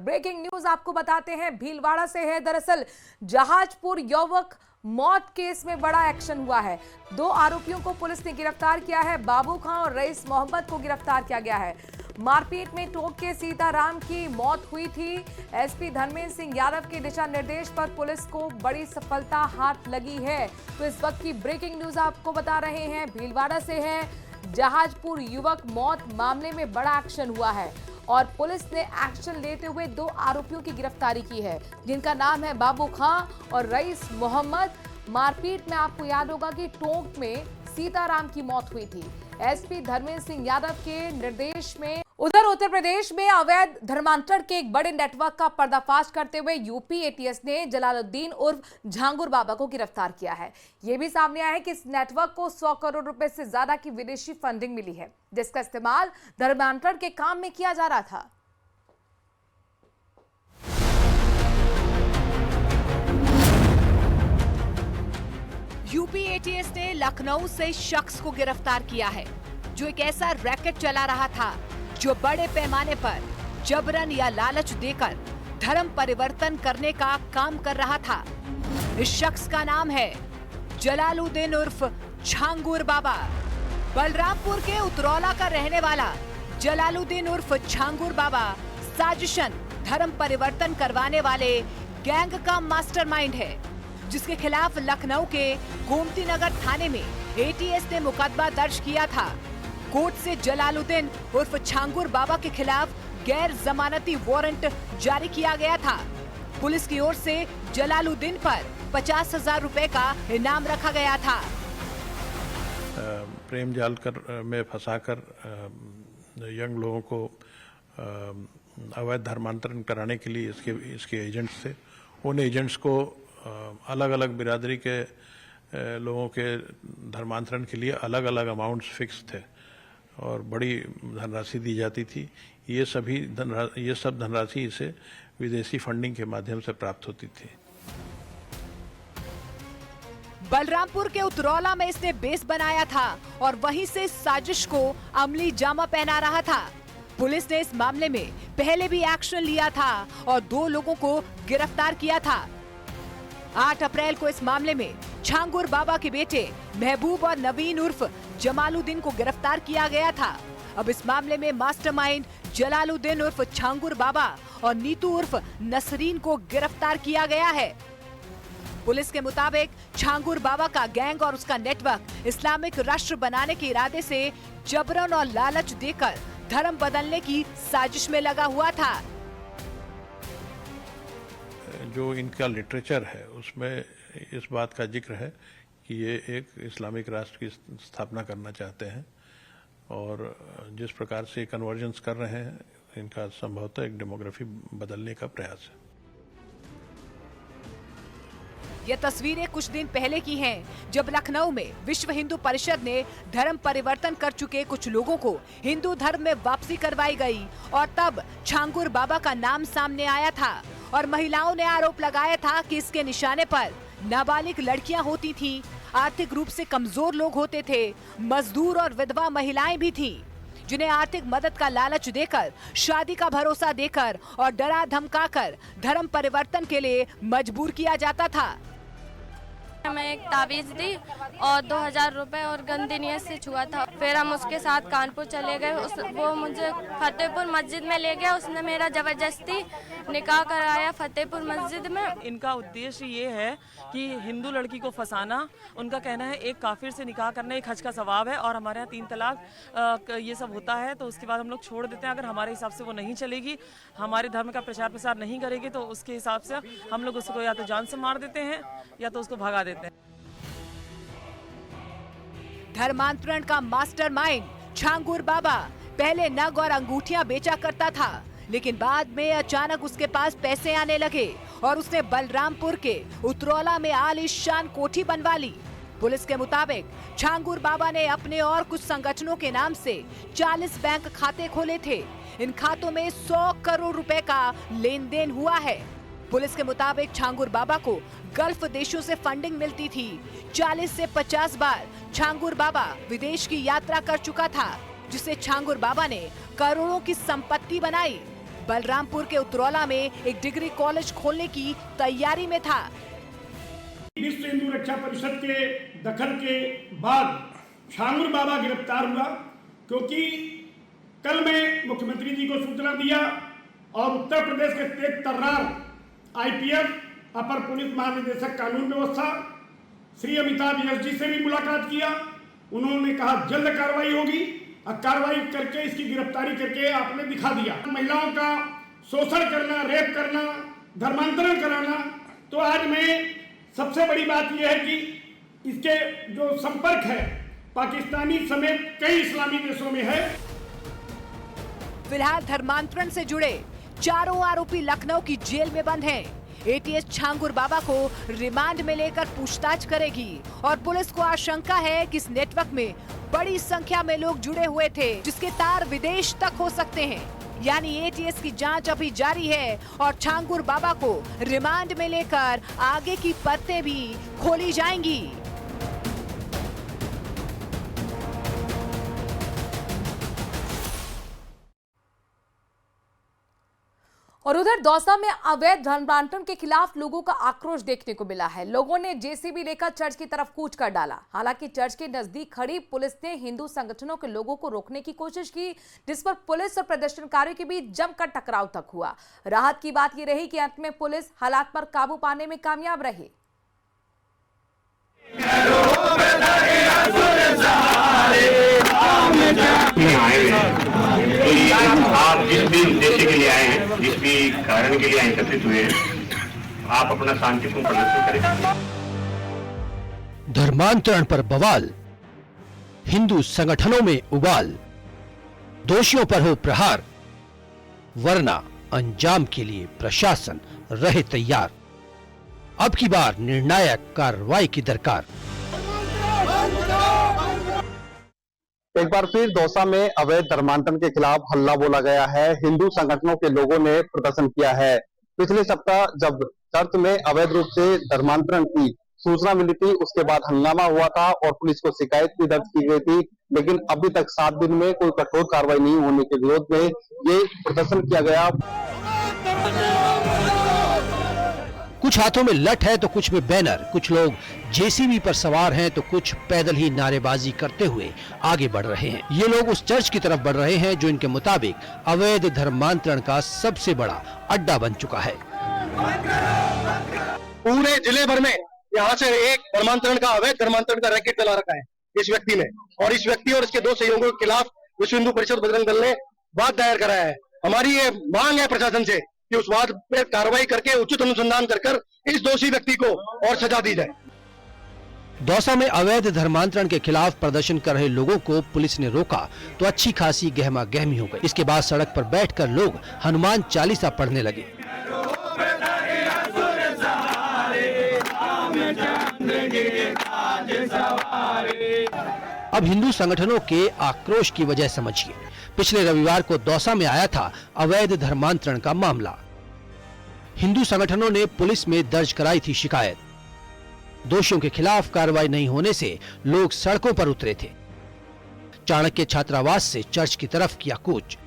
Breaking news आपको बताते हैं, भीलवाड़ा से है। दरअसल जहाजपुर युवक मौत केस में बड़ा एक्शन हुआ है। 2 आरोपियों को पुलिस ने गिरफ्तार किया है। बाबू खां और रईस मोहम्मद को गिरफ्तार किया गया है। मारपीट में टोक के सीताराम की मौत हुई थी। एसपी धर्मेंद्र सिंह यादव के दिशा निर्देश पर पुलिस को बड़ी सफलता हाथ लगी है। तो इस वक्त की ब्रेकिंग न्यूज आपको बता रहे हैं, भीलवाड़ा से है। जहाजपुर युवक मौत मामले में बड़ा एक्शन हुआ है और पुलिस ने एक्शन लेते हुए 2 आरोपियों की गिरफ्तारी की है, जिनका नाम है बाबू खां और रईस मोहम्मद। मारपीट में आपको याद होगा कि टोंक में सीताराम की मौत हुई थी। एसपी धर्मेंद्र सिंह यादव के निर्देश में उधर उत्तर प्रदेश में अवैध धर्मांतरण के एक बड़े नेटवर्क का पर्दाफाश करते हुए यूपी एटीएस ने जलालुद्दीन उर्फ झांगुर बाबा को गिरफ्तार किया है। यह भी सामने आया है कि इस नेटवर्क को 100 करोड़ रुपए से ज्यादा की विदेशी फंडिंग मिली है, जिसका इस्तेमाल धर्मांतरण के काम में किया जा रहा था। यूपी एटीएस ने लखनऊ से शख्स को गिरफ्तार किया है, जो एक ऐसा रैकेट चला रहा था जो बड़े पैमाने पर जबरन या लालच देकर धर्म परिवर्तन करने का काम कर रहा था। इस शख्स का नाम है जलालुद्दीन उर्फ झांगुर बाबा। बलरामपुर के उतरौला का रहने वाला जलालुद्दीन उर्फ झांगुर बाबा साजिशन धर्म परिवर्तन करवाने वाले गैंग का मास्टरमाइंड है, जिसके खिलाफ लखनऊ के गोमती नगर थाने में एटीएस ने मुकदमा दर्ज किया था। कोर्ट से जलालुद्दीन उर्फ झांगुर बाबा के खिलाफ गैर जमानती वारंट जारी किया गया था। पुलिस की ओर से जलालुद्दीन पर 50,000 रुपए का इनाम रखा गया था। प्रेम जाल में फंसाकर यंग लोगों को अवैध धर्मांतरण कराने के लिए इसके एजेंट्स थे। उन एजेंट्स को अलग अलग बिरादरी के लोगों के धर्मांतरण के लिए अलग अलग अमाउंट्स फिक्स थे और बड़ी धनराशि दी जाती थी। ये सब धनराशि इसे विदेशी फंडिंग के माध्यम से प्राप्त होती थी। बलरामपुर के उतरौला में इसने बेस बनाया था और वहीं से साजिश को अमली जामा पहना रहा था। पुलिस ने इस मामले में पहले भी एक्शन लिया था और 2 लोगों को गिरफ्तार किया था। 8 अप्रैल को इस मामले में झांगुर बाबा के बेटे महबूब और नवीन उर्फ जमालुद्दीन को गिरफ्तार किया गया था। अब इस मामले में मास्टरमाइंड जलालुद्दीन उर्फ झांगुर बाबा और नीतू उर्फ नसरीन को गिरफ्तार किया गया है। पुलिस के मुताबिक झांगुर बाबा का गैंग और उसका नेटवर्क इस्लामिक राष्ट्र बनाने के इरादे से जबरन और लालच देकर धर्म बदलने की साजिश में लगा हुआ था। जो इनका लिटरेचर है उसमें इस बात का जिक्र है कि ये एक इस्लामिक राष्ट्र की स्थापना करना चाहते हैं और जिस प्रकार से कन्वर्जेंस कर रहे हैं, इनका संभवतः एक डेमोग्राफी बदलने का प्रयास है। ये तस्वीरें कुछ दिन पहले की हैं, जब लखनऊ में विश्व हिंदू परिषद ने धर्म परिवर्तन कर चुके कुछ लोगों को हिंदू धर्म में वापसी करवाई गई और तब झांगुर बाबा का नाम सामने आया था और महिलाओं ने आरोप लगाया था कि इसके निशाने पर नाबालिग लड़कियां होती थीं, आर्थिक रूप से कमजोर लोग होते थे, मजदूर और विधवा महिलाएं भी थीं, जिन्हें आर्थिक मदद का लालच देकर, शादी का भरोसा देकर और डरा धमकाकर धर्म परिवर्तन के लिए मजबूर किया जाता था। हमें एक ताबीज दी और 2000 रुपए और गंदी नीयत से छुआ था। फिर हम उसके साथ कानपुर चले गए। वो मुझे फतेहपुर मस्जिद में ले गया। उसने मेरा जबरदस्ती निकाह कराया फतेहपुर मस्जिद में। इनका उद्देश्य ये है कि हिंदू लड़की को फंसाना। उनका कहना है एक काफिर से निकाह करना एक हज का सवाब है और हमारे यहाँ 3 तलाक ये सब होता है, तो उसके बाद हम लोग छोड़ देते हैं। अगर हमारे हिसाब से वो नहीं चलेगी, हमारे धर्म का प्रचार प्रसार नहीं करेगी, तो उसके हिसाब से हम लोग उसको या तो जान से मार देते हैं या तो उसको भगा देते हैं। धर्मांतरण का मास्टरमाइंड झांगुर बाबा पहले नग और अंगूठियां बेचा करता था, लेकिन बाद में अचानक उसके पास पैसे आने लगे और उसने बलरामपुर के उतरौला में आलीशान कोठी बनवा ली। पुलिस के मुताबिक झांगुर बाबा ने अपने और कुछ संगठनों के नाम से 40 बैंक खाते खोले थे। इन खातों में 100 करोड़ रुपए का लेन देन हुआ है। पुलिस के मुताबिक झांगुर बाबा को गल्फ देशों से फंडिंग मिलती थी। 40 से 50 बार झांगुर बाबा विदेश की यात्रा कर चुका था, जिससे झांगुर बाबा ने करोड़ों की संपत्ति बनाई। बलरामपुर के उतरौला में एक डिग्री कॉलेज खोलने की तैयारी में था। विश्व हिंदू रक्षा परिषद के दखल के बाद छांगुर बाबा गिरफ्तार हुआ, क्योंकि कल मैं मुख्यमंत्री जी को सूचना दिया और उत्तर प्रदेश के तेज तर्रार IPS अपर पुलिस महानिदेशक कानून व्यवस्था श्री अमिताभ यश जी से भी मुलाकात किया। उन्होंने कहा जल्द कार्रवाई होगी और कार्रवाई करके इसकी गिरफ्तारी करके आपने दिखा दिया। महिलाओं का शोषण करना, रेप करना, धर्मांतरण कराना, तो आज में सबसे बड़ी बात यह है कि इसके जो संपर्क है पाकिस्तानी समेत कई इस्लामी देशों में है। फिलहाल धर्मांतरण से जुड़े चारों आरोपी लखनऊ की जेल में बंद हैं। ATS छांगुर बाबा को रिमांड में लेकर पूछताछ करेगी और पुलिस को आशंका है कि इस नेटवर्क में बड़ी संख्या में लोग जुड़े हुए थे, जिसके तार विदेश तक हो सकते हैं। यानी ATS की जांच अभी जारी है और छांगुर बाबा को रिमांड में लेकर आगे की परतें भी खोली जाएंगी। और उधर दौसा में अवैध धर्मांतरण के खिलाफ लोगों का आक्रोश देखने को मिला है। लोगों ने JCB लेकर चर्च की तरफ कूच कर डाला। हालांकि चर्च के नजदीक खड़ी पुलिस ने हिंदू संगठनों के लोगों को रोकने की कोशिश की, जिस पर पुलिस और प्रदर्शनकारियों के बीच जमकर टकराव तक हुआ। राहत की बात यह रही कि अंत में पुलिस हालात पर काबू पाने में कामयाब रही। आप जिस भी उद्देश्य के लिए आए हैं, जिस भी कारण के लिए एकत्रित हुए हैं, आप अपना शांतिपूर्ण प्रदर्शन करें। धर्मांतरण पर बवाल, हिंदू संगठनों में उबाल, दोषियों पर हो प्रहार, वरना अंजाम के लिए प्रशासन रहे तैयार। अब की बार निर्णायक कार्रवाई की दरकार। एक बार फिर दौसा में अवैध धर्मांतरण के खिलाफ हल्ला बोला गया है। हिंदू संगठनों के लोगों ने प्रदर्शन किया है। पिछले सप्ताह जब चर्च में अवैध रूप से धर्मांतरण की सूचना मिली थी, उसके बाद हंगामा हुआ था और पुलिस को शिकायत भी दर्ज की गई थी, लेकिन अभी तक 7 दिन में कोई कठोर कार्रवाई नहीं होने के विरोध में ये प्रदर्शन किया गया। कुछ हाथों में लठ है तो कुछ में बैनर, कुछ लोग JCB पर सवार हैं तो कुछ पैदल ही नारेबाजी करते हुए आगे बढ़ रहे हैं। ये लोग उस चर्च की तरफ बढ़ रहे हैं जो इनके मुताबिक अवैध धर्मांतरण का सबसे बड़ा अड्डा बन चुका है। पूरे जिले भर में यहाँ से एक धर्मांतरण का, अवैध धर्मांतरण का रैकेट चला रखा है इस व्यक्ति ने, और इस व्यक्ति और इसके 2 सहयोगियों के खिलाफ विश्व हिंदू परिषद बजरंग दल ने वाद दायर कराया है। हमारी ये मांग है प्रशासन से कि उस वाद पर कार्रवाई करके उचित अनुसंधान कर इस दोषी व्यक्ति को और सजा दी जाए। दौसा में अवैध धर्मांतरण के खिलाफ प्रदर्शन कर रहे लोगों को पुलिस ने रोका तो अच्छी खासी गहमा गहमी हो गई। इसके बाद सड़क पर बैठकर लोग हनुमान चालीसा पढ़ने लगे। अब हिंदू संगठनों के आक्रोश की वजह समझिए। पिछले रविवार को दौसा में आया था अवैध धर्मांतरण का मामला। हिंदू संगठनों ने पुलिस में दर्ज कराई थी शिकायत। दोषियों के खिलाफ कार्रवाई नहीं होने से लोग सड़कों पर उतरे थे। चाणक्य छात्रावास से चर्च की तरफ किया कूच।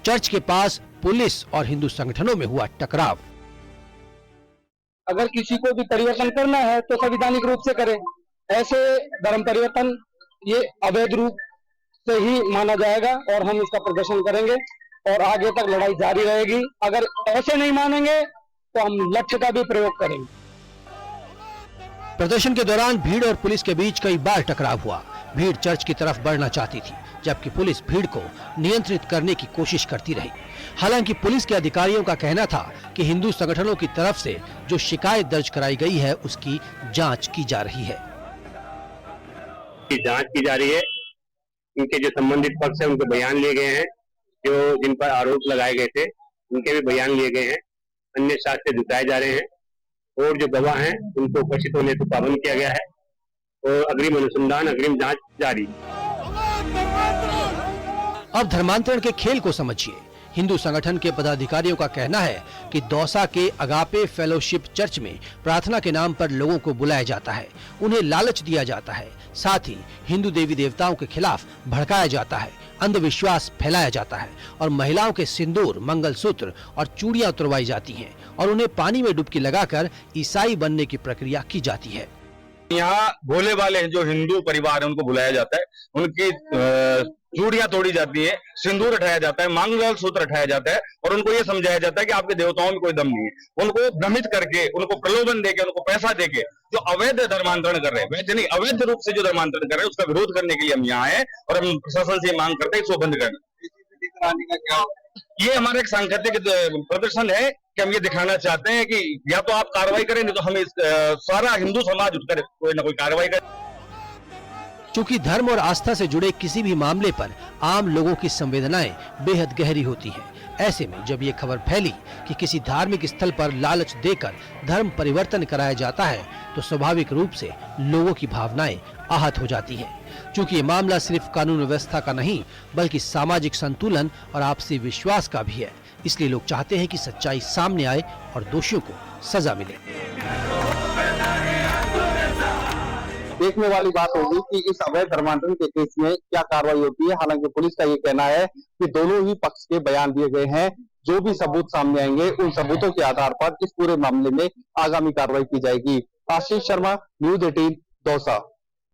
चर्च के पास पुलिस और हिंदू संगठनों में हुआ टकराव। अगर किसी को भी परिवर्तन करना है तो संवैधानिक रूप से करें। ऐसे धर्म परिवर्तन ये अवैध रूप से ही माना जाएगा और हम इसका प्रदर्शन करेंगे और आगे तक लड़ाई जारी रहेगी। अगर ऐसे नहीं मानेंगे तो हम लक्ष्य का भी प्रयोग करेंगे। प्रदर्शन के दौरान भीड़ और पुलिस के बीच कई बार टकराव हुआ। भीड़ चर्च की तरफ बढ़ना चाहती थी, जबकि पुलिस भीड़ को नियंत्रित करने की कोशिश करती रही। हालांकि पुलिस के अधिकारियों का कहना था कि हिंदू संगठनों की तरफ से जो शिकायत दर्ज कराई गई है उसकी जांच की जा रही है। जांच की जा रही है। इनके जो संबंधित पक्ष है उनके बयान लिए गए हैं, जो जिन पर आरोप लगाए गए थे उनके भी बयान लिए गए हैं। अन्य साक्ष्य जुटाए जा रहे हैं और जो गवाह हैं उनको उपस्थित होने से पाबंद किया गया है और अग्रिम अनुसंधान, अग्रिम जांच जारी। अब धर्मांतरण के खेल को समझिए। हिंदू संगठन के पदाधिकारियों का कहना है कि दौसा के अगापे फेलोशिप चर्च में प्रार्थना के नाम पर लोगों को बुलाया जाता है, उन्हें लालच दिया जाता है, साथ ही हिंदू देवी देवताओं के खिलाफ भड़काया जाता है, अंधविश्वास फैलाया जाता है और महिलाओं के सिंदूर, मंगलसूत्र और चूड़ियां उतरवाई जाती हैं और उन्हें पानी में डुबकी लगाकर ईसाई बनने की प्रक्रिया की जाती है। यहाँ भोले वाले जो हिंदू परिवार है उनको बुलाया जाता है, उनकी चूड़ियां तोड़ी जाती है, सिंदूर उठाया जाता है, मंगल सूत्र उठाया जाता है और उनको ये समझाया जाता है कि आपके देवताओं में कोई दम नहीं है। उनको भ्रमित करके, उनको प्रलोभन देके, उनको पैसा देके जो अवैध धर्मांतरण कर रहे हैं, वैसे नहीं अवैध रूप से जो धर्मांतरण कर रहे हैं उसका विरोध करने के लिए हम यहाँ आए और हम प्रशासन से मांग करते हैं इसको बंद करना। ये हमारा एक सांकेतिक प्रदर्शन है कि हम ये दिखाना चाहते हैं कि या तो आप कार्रवाई करें, नहीं तो हम सारा हिंदू समाज उठकर कोई ना कोई कार्रवाई करे। चूंकि धर्म और आस्था से जुड़े किसी भी मामले पर आम लोगों की संवेदनाएं बेहद गहरी होती हैं, ऐसे में जब ये खबर फैली कि किसी धार्मिक स्थल पर लालच देकर धर्म परिवर्तन कराया जाता है तो स्वाभाविक रूप से लोगों की भावनाएं आहत हो जाती हैं। चूंकि ये मामला सिर्फ कानून व्यवस्था का नहीं बल्कि सामाजिक संतुलन और आपसी विश्वास का भी है, इसलिए लोग चाहते हैं कि सच्चाई सामने आए और दोषियों को सजा मिले। देखने वाली बात होगी कि इस अवैध धर्मांतरण के केस में क्या कार्रवाई होती है। हालांकि पुलिस का ये कहना है कि दोनों ही पक्ष के बयान दिए गए हैं, जो भी सबूत सामने आएंगे उन सबूतों के आधार पर इस पूरे मामले में आगामी कार्रवाई की जाएगी। आशीष शर्मा, न्यूज़ 18, दौसा।